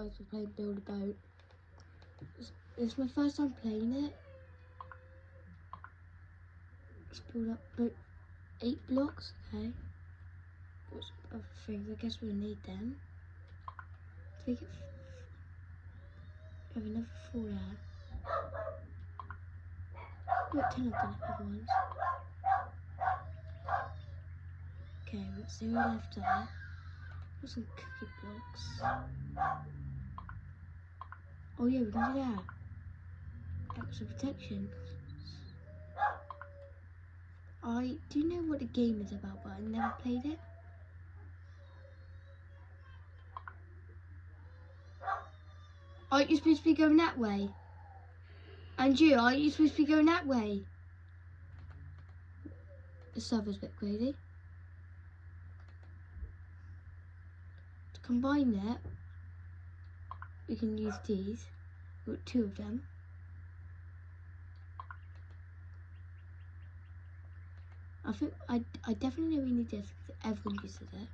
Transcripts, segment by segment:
guys, we're playing Build a Boat. It's my first time playing it. Let's build up 8 blocks, okay. Got some other things, I guess we'll need them. Take it, have another 4 there. Got 10 of the other ones. Okay, we've got 0 left there. Got some cookie blocks. Oh yeah, we can do that. Extra protection. I do know what the game is about, but I never played it. Aren't you supposed to be going that way? And you, aren't you supposed to be going that way? The server's a bit crazy. To combine that, we can use these. We've got 2 of them. I think I definitely know we need this because everyone uses it.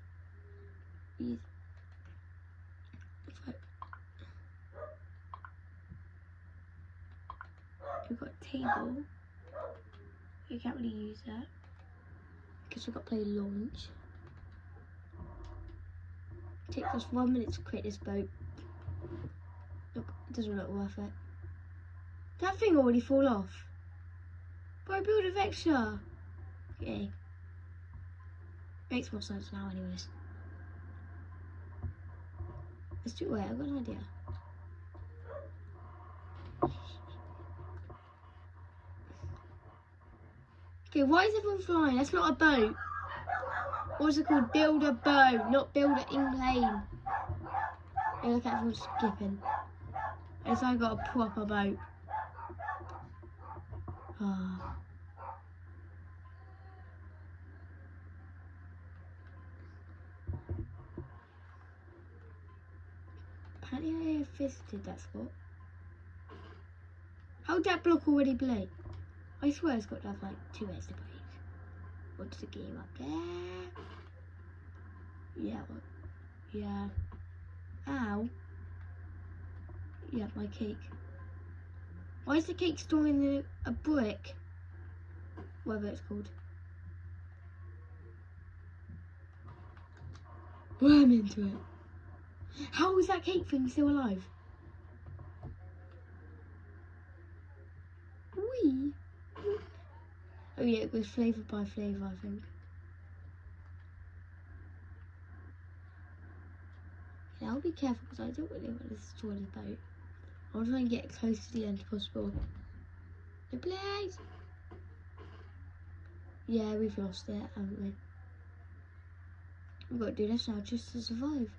We've got a table. We can't really use that because we've got to play launch. It takes us 1 minute to create this boat. Look, it doesn't look worth it. That thing already fall off. But I built a vector. Okay. Makes more sense now anyways. Let's do it. Wait, I've got an idea. Okay, why is everyone flying? That's not a boat. What's it called? Build a boat, not build it in plane. Yeah, look at everyone skipping. It's like I got a proper boat. Oh. Apparently I have visited that spot. How'd that block already break? I swear it's got to have like 2 heads to break. What's the game up there? Yeah, what? Yeah. Ow. Yeah, my cake. Why is the cake storing in a brick? Whatever it's called. Worm into it. How is that cake thing still alive? Wee. Oh yeah, it was flavour by flavour, I think. Yeah, I'll be careful because I don't really want to destroy the boat. I'll try and get close to the end as possible. The blaze! Yeah, we've lost it, haven't we? We've got to do this now just to survive.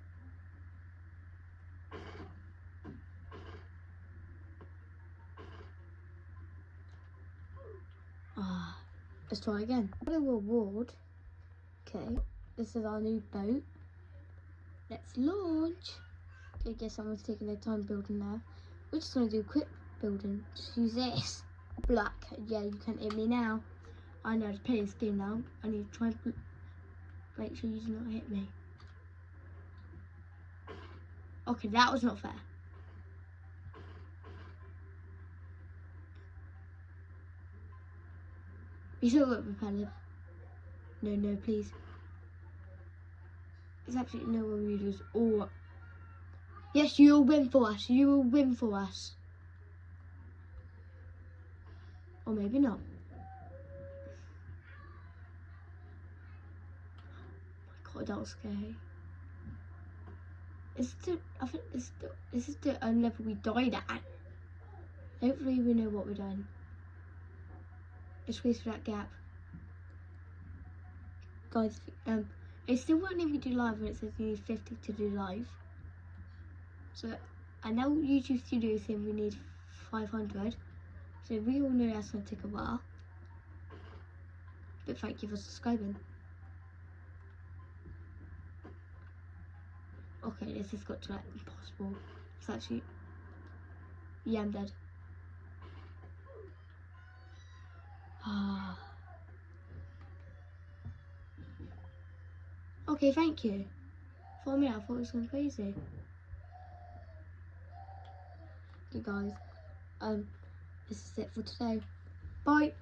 Ah, let's try again. What a reward. Okay, this is our new boat. Let's launch. Okay, guess someone's taking their time building now. We're just going to do quick building. Just use this. Black. Yeah, you can't hit me now. I know how to play this game now. I need to try and make sure you do not hit me. Okay, that was not fair. You still got repetitive. No, no, please. It's absolutely no one we lose. Or yes, you will win for us. You will win for us. Or maybe not. Oh my god, that was scary. It's still, I think this is the only level we died at. Hopefully we know what we're doing. Let's squeeze through that gap. Guys, it still won't let me do live when it says you need 50 to do live. So I know YouTube Studio is saying we need 500. So we all know that's gonna take a while. But thank you for subscribing. Okay, this has got to like impossible. It's actually, yeah, I'm dead. Ah. Okay, thank you. For me, I thought it was going crazy. Okay guys, this is it for today. Bye.